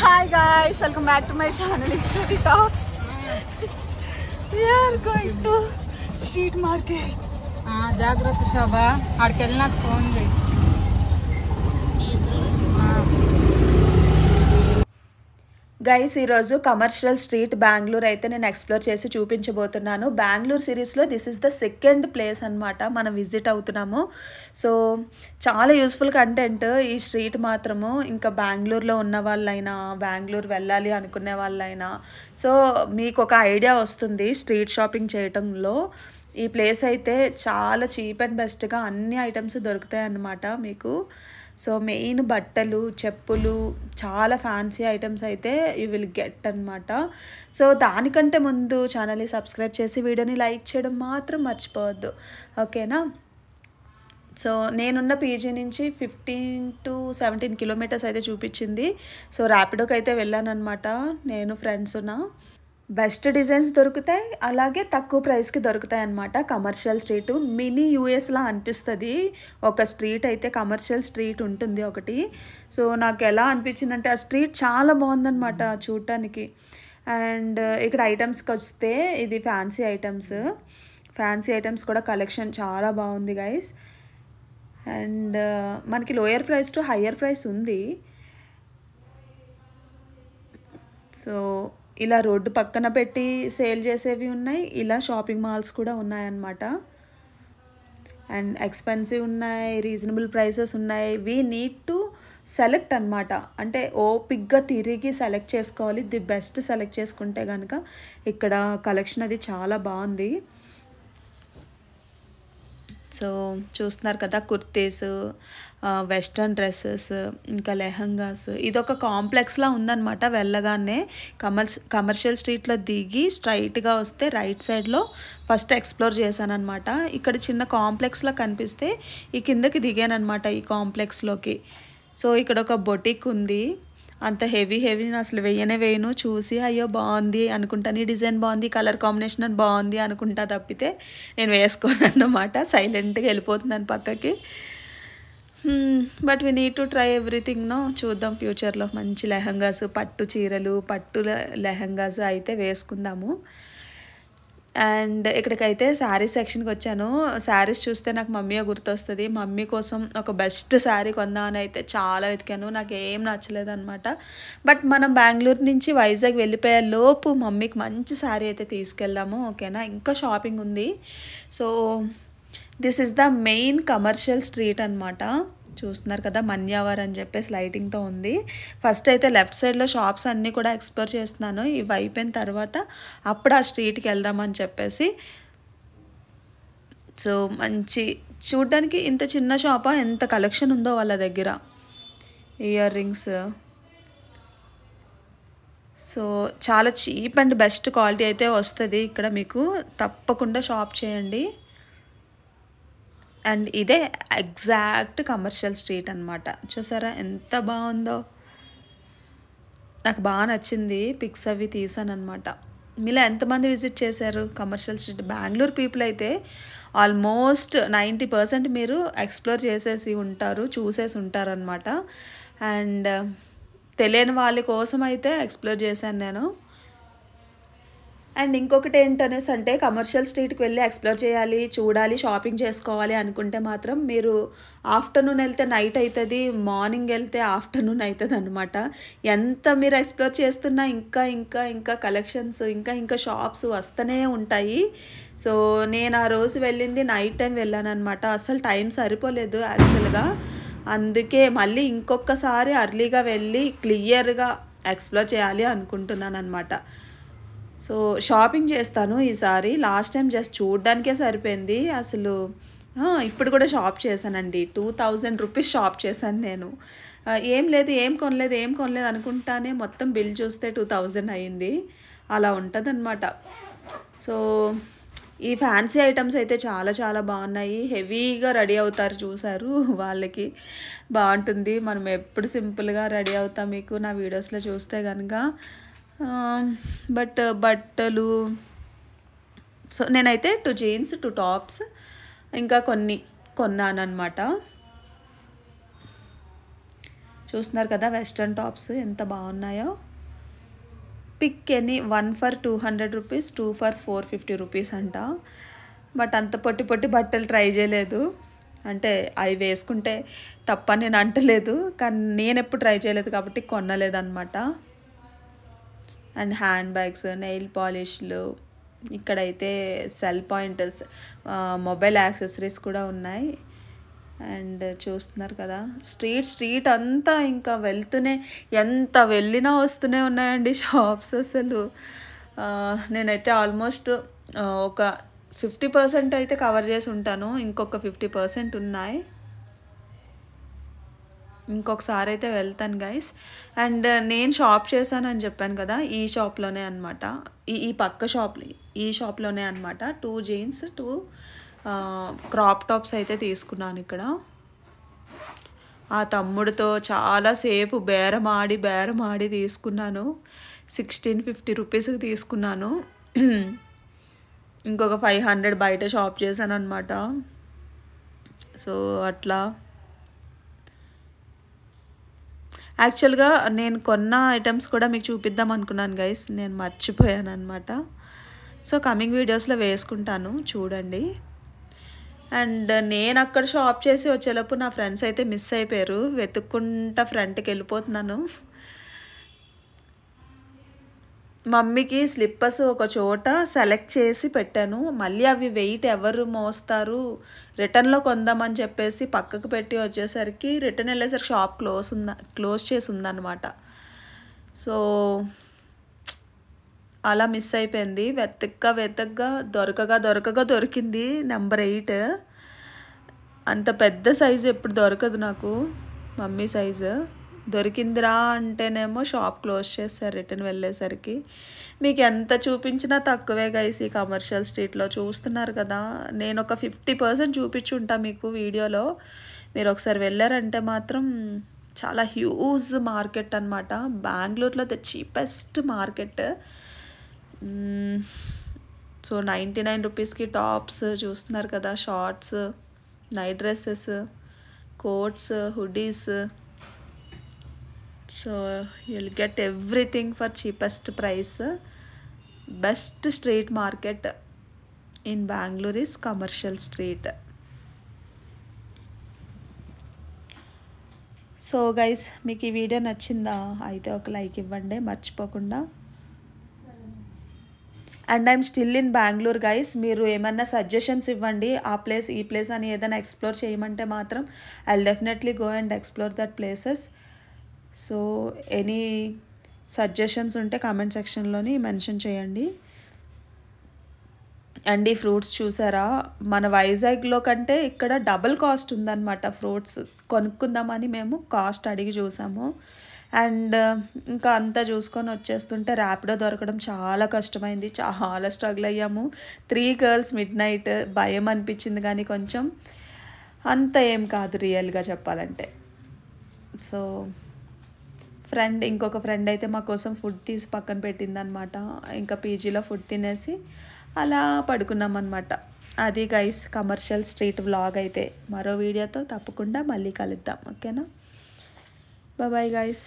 Hi guys, welcome back to my channel Shruti Talks. We are going to street market. జాగ్రత్త శోభా ఆడికి వెళ్ళినాక phone చేయి. Guys ఈరోజు commercial street Bengaluru అయితే నేను ఎక్స్ప్లోర్ చేసి చూపించబోతున్నాను. బెంగళూరు సిరీస్లో this is the second place అనమాట మనం విజిట్ అవుతున్నాము. సో చాలా యూస్ఫుల్ కంటెంట్ ఈ స్ట్రీట్ మాత్రము. ఇంకా బెంగళూరులో ఉన్న వాళ్ళైనా బెంగళూరు వెళ్ళాలి అనుకునే వాళ్ళైనా సో మీకు ఒక ఐడియా వస్తుంది స్ట్రీట్ షాపింగ్ చేయటంలో. ఈ ప్లేస్ అయితే చాలా చీప్ అండ్ బెస్ట్గా అన్ని ఐటమ్స్ దొరుకుతాయి అన్నమాట మీకు. సో మెయిన్ బట్టలు, చెప్పులు, చాలా ఫ్యాన్సీ ఐటమ్స్ అయితే యూ విల్ గెట్ అనమాట. సో దానికంటే ముందు ఛానల్ని సబ్స్క్రైబ్ చేసి వీడియోని లైక్ చేయడం మాత్రం మర్చిపోవద్దు, ఓకేనా. సో నేనున్న పీజీ నుంచి 15 to 17 కిలోమీటర్స్ అయితే చూపించింది. సో ర్యాపిడోకి అయితే వెళ్ళాను అనమాట, నేను ఫ్రెండ్స్ ఉన్నా. బెస్ట్ డిజైన్స్ దొరుకుతాయి, అలాగే తక్కువ ప్రైస్కి దొరుకుతాయి అన్నమాట. కమర్షియల్ స్ట్రీట్ మినీ యూఎస్లా అనిపిస్తుంది. ఒక స్ట్రీట్ అయితే కమర్షియల్ స్ట్రీట్ ఉంటుంది ఒకటి. సో నాకు ఎలా అనిపించిందంటే ఆ స్ట్రీట్ చాలా బాగుందన్నమాట చూడటానికి. అండ్ ఇక్కడ ఐటమ్స్కి వస్తే ఇది ఫ్యాన్సీ ఐటమ్స్ కూడా కలెక్షన్ చాలా బాగుంది గైస్. అండ్ మనకి lower price to higher price ఉంది. సో ఇలా రోడ్డు పక్కన పెట్టి సేల్ చేసేవి ఉన్నాయి, ఇలా షాపింగ్ మాల్స్ కూడా ఉన్నాయన్నమాట. అండ్ ఎక్స్పెన్సివ్ ఉన్నాయి, రీజనబుల్ ప్రైసెస్ ఉన్నాయి. వీ నీడ్ టు సెలెక్ట్ అనమాట. అంటే ఓపిక్గా తిరిగి సెలెక్ట్ చేసుకోవాలి. ది బెస్ట్ సెలెక్ట్ చేసుకుంటే కనుక ఇక్కడ కలెక్షన్ అది చాలా బాగుంది. సో చూస్తున్నారు కదా, కుర్తీస్, వెస్ట్రన్ డ్రెస్సెస్, ఇంకా లెహంగాస్. ఇదొక కాంప్లెక్స్లా ఉందన్నమాట. వెళ్ళగానే కమర్షియల్ స్ట్రీట్లో దిగి స్ట్రైట్గా వస్తే రైట్ సైడ్లో ఫస్ట్ ఎక్స్ప్లోర్ చేశానమాట. ఇక్కడ చిన్న కాంప్లెక్స్లా కనిపిస్తే ఈ కిందకి దిగానమాట ఈ కాంప్లెక్స్లోకి. సో ఇక్కడ ఒక బొటిక్ ఉంది. అంత హెవీని అసలు వేయను. చూసి అయ్యో బాగుంది అనుకుంటాను, ఈ డిజైన్ బాగుంది, కలర్ కాంబినేషన్ బాగుంది అనుకుంటా తప్పితే నేను వేసుకోను అన్నమాట. సైలెంట్గా వెళ్ళిపోతున్నాను పక్కకి. But we need to try everything no. చూద్దాం ఫ్యూచర్లో మంచి లెహంగాస్, పట్టు చీరలు, పట్టు లెహంగాస్ అయితే వేసుకుందాము. అండ్ ఇక్కడికైతే శారీస్ సెక్షన్కి వచ్చాను. శారీస్ చూస్తే నాకు మమ్మీ గుర్తొస్తుంది. మమ్మీ కోసం ఒక బెస్ట్ శారీ కొందామని అయితే చాలా వెతికాను, నాకు ఏం నచ్చలేదు అనమాట. బట్ మనం బెంగళూరు నుంచి వైజాగ్ వెళ్ళిపోయే లోపు మమ్మీకి మంచి శారీ అయితే తీసుకెళ్ళాము, ఓకేనా. ఇంకా షాపింగ్ ఉంది. So this is the main commercial street అనమాట. చూస్తున్నారు కదా, మన్యావర్ అని చెప్పేసి లైటింగ్తో ఉంది. ఫస్ట్ అయితే లెఫ్ట్ సైడ్లో షాప్స్ అన్నీ కూడా ఎక్స్ప్లోర్ చేస్తున్నాను. ఇవి అయిపోయిన తర్వాత అప్పుడు ఆ స్ట్రీట్కి వెళ్దామని చెప్పేసి. సో మంచి చూడ్డానికి ఇంత చిన్న షాపా, ఎంత కలెక్షన్ ఉందో వాళ్ళ దగ్గర. ఇయర్ రింగ్స్, సో చాలా చీప్ అండ్ బెస్ట్ క్వాలిటీ అయితే వస్తుంది ఇక్కడ మీకు. తప్పకుండా షాప్ చేయండి. అండ్ ఇదే ఎగ్జాక్ట్ కమర్షియల్ స్ట్రీట్ అనమాట. చూసారా ఎంత బాగుందో, నాకు బాగా నచ్చింది. పిక్స్ అవి తీసాను అనమాట. మీలో ఎంతమంది విజిట్ చేశారు కమర్షియల్ స్ట్రీట్? బెంగళూరు పీపుల్ అయితే ఆల్మోస్ట్ 90% మీరు ఎక్స్ప్లోర్ చేసేసి ఉంటారు, చూసేసి ఉంటారు అనమాట. అండ్ తెలియని వాళ్ళ కోసం అయితే ఎక్స్ప్లోర్ చేశాను నేను. అండ్ ఇంకొకటి ఏంటనేసి అంటే కమర్షియల్ స్ట్రీట్కి వెళ్ళి ఎక్స్ప్లోర్ చేయాలి, చూడాలి, షాపింగ్ చేసుకోవాలి అనుకుంటే మాత్రం మీరు ఆఫ్టర్నూన్ వెళ్తే నైట్ అవుతుంది, మార్నింగ్ వెళ్తే ఆఫ్టర్నూన్ అవుతుంది అనమాట. ఎంత మీరు ఎక్స్ప్లోర్ చేస్తున్నా ఇంకా కలెక్షన్స్, ఇంకా షాప్స్ వస్తూనే ఉంటాయి. సో నేను ఆ రోజు వెళ్ళింది నైట్ టైం వెళ్ళాను అనమాట. అసలు టైం సరిపోలేదు యాక్చువల్గా. అందుకే మళ్ళీ ఇంకొకసారి అర్లీగా వెళ్ళి క్లియర్గా ఎక్స్ప్లోర్ చేయాలి అనుకుంటున్నాను అనమాట. సో షాపింగ్ చేస్తాను ఈసారి. లాస్ట్ టైం జస్ట్ చూడడానికే సరిపోయింది అసలు. ఇప్పుడు కూడా షాప్ చేశానండి. 2000 రూపీస్ షాప్ చేశాను నేను. ఏం కొనలేదు అనుకుంటానే మొత్తం బిల్ చూస్తే 2000 అయింది. అలా ఉంటుంది అనమాట. సో ఈ ఫ్యాన్సీ ఐటమ్స్ అయితే చాలా బాగున్నాయి. హెవీగా రెడీ అవుతారు చూసారు, వాళ్ళకి బాగుంటుంది. మనం ఎప్పుడు సింపుల్గా రెడీ అవుతాం మీకు నా వీడియోస్లో చూస్తే కనుక. బట్ బట్టలు, సో నేనైతే 2 జీన్స్, 2 టాప్స్, ఇంకా కొన్ని కొన్నాను అనమాట. చూస్తున్నారు కదా వెస్ట్రన్ టాప్స్ ఎంత బాగున్నాయో. Pick any 1 for 200 rupees, 2 for 450 rupees అంట. బట్ అంత పొట్టి పొట్టి బట్టలు ట్రై చేయలేదు. అంటే అవి వేసుకుంటే తప్పని నేను అంటలేదు, కానీ నేను ఎప్పుడు ట్రై చేయలేదు కాబట్టి కొనలేదన్నమాట. అండ్ హ్యాండ్ బ్యాగ్స్, నెయిల్ పాలిష్లు, ఇక్కడైతే సెల్ పాయింటర్స్, మొబైల్ యాక్సెసరీస్ కూడా ఉన్నాయి. అండ్ చూస్తున్నారు కదా స్ట్రీట్ అంతా ఇంకా వెళ్తూనే, ఎంత వెళ్ళినా వస్తూనే ఉన్నాయండి షాప్స్. అసలు నేనైతే ఆల్మోస్ట్ ఒక 50% అయితే కవర్ చేసి ఉంటాను. ఇంకొక 50% ఉన్నాయి. ఇంకొకసారి అయితే వెళ్తాను గైస్. అండ్ నేను షాప్ చేశానని చెప్పాను కదా, ఈ షాప్లోనే అనమాట, ఈ పక్క ఈ షాప్లోనే అనమాట. 2 జీన్స్, 2 క్రాప్ టాప్స్ అయితే తీసుకున్నాను ఇక్కడ. ఆ తమ్ముడితో చాలాసేపు బేరమాడి తీసుకున్నాను. 1650 రూపీస్కి తీసుకున్నాను. ఇంకొక 500 బయట షాప్ చేశాను అనమాట. సో అట్లా యాక్చువల్గా నేను కొన్న ఐటమ్స్ కూడా మీకు చూపిద్దాం అనుకున్నాను గైస్, నేను మర్చిపోయాను అనమాట. సో కమింగ్ వీడియోస్లో వేసుకుంటాను, చూడండి. అండ్ నేను అక్కడ షాప్ చేసి వచ్చేలోపు నా ఫ్రెండ్స్ అయితే మిస్ అయిపోయారు. వెతుక్కుంటా ఫ్రంట్కి వెళ్ళిపోతున్నాను. మమ్మీకి స్లిప్పర్స్ ఒక చోట సెలెక్ట్ చేసి పెట్టాను. మళ్ళీ అవి వెయిట్ ఎవరు మోస్తారు, రిటర్న్లో కొందామని చెప్పేసి పక్కకు పెట్టి వచ్చేసరికి, రిటర్న్ వెళ్ళేసరికి షాప్ క్లోజ్ చేసి ఉందన్నమాట. సో అలా మిస్ అయిపోయింది. వెతగ్గా దొరికింది నెంబర్ 8. అంత పెద్ద సైజు ఎప్పుడు దొరకదు నాకు, మమ్మీ సైజు దొరికిందిరా అంటేనేమో షాప్ క్లోజ్ చేస్తారు రిటర్న్ వెళ్ళేసరికి. మీకు ఎంత చూపించినా తక్కువే గైస్ ఈ కమర్షియల్ స్ట్రీట్లో. చూస్తున్నారు కదా, నేను ఒక 50% చూపించుంటా మీకు వీడియోలో. మీరు ఒకసారి వెళ్ళారంటే మాత్రం చాలా హ్యూజ్ మార్కెట్ అనమాట. బెంగళూరులో ద చీపెస్ట్ మార్కెట్. సో 99 రూపీస్కి టాప్స్ చూస్తున్నారు కదా, shorts, night dresses, coats, hoodies. So you'll get everything for cheapest price. Best street market in Bangalore is Commercial Street. So guys, మీకు ఈ వీడియో నచ్చిందా అయితే ఒక లైక్ ఇవ్వండి మర్చిపోకుండా. And I'm still in Bengaluru guys. మీరు ఏమన్నా సజెషన్స్ ఇవ్వండి, ఆ ప్లేస్ ఈ ప్లేస్ అని ఏదైనా ఎక్స్ప్లోర్ చేయమంటే మాత్రం I definitely go and explore that places. So any suggestions ఉంటే కామెంట్ సెక్షన్లోని మెన్షన్ చేయండి. అండ్ ఈ ఫ్రూట్స్ చూసారా, మన వైజాగ్లో కంటే ఇక్కడ డబుల్ కాస్ట్ ఉందన్నమాట. ఫ్రూట్స్ కొనుక్కుందామని మేము కాస్ట్ అడిగి చూసాము. అండ్ ఇంకా అంతా చూసుకొని వచ్చేస్తుంటే ర్యాపిడో దొరకడం చాలా కష్టమైంది, చాలా స్ట్రగుల్ అయ్యాము. 3 గర్ల్స్ మిడ్నైట్. భయం అనిపించింది కానీ కొంచెం, అంత ఏం కాదు రియల్గా చెప్పాలంటే. సో ఇంకొక ఫ్రెండ్ అయితే మా కోసం ఫుడ్ తీసి పక్కన పెట్టిందనమాట. ఇంకా పీజీలో ఫుడ్ తినేసి అలా పడుకున్నాం అనమాట. అది గైస్ కమర్షియల్ స్ట్రీట్ వ్లాగ్. అయితే మరో వీడియోతో తప్పకుండా మళ్ళీ కలుద్దాం, ఓకేనా? Bye guys.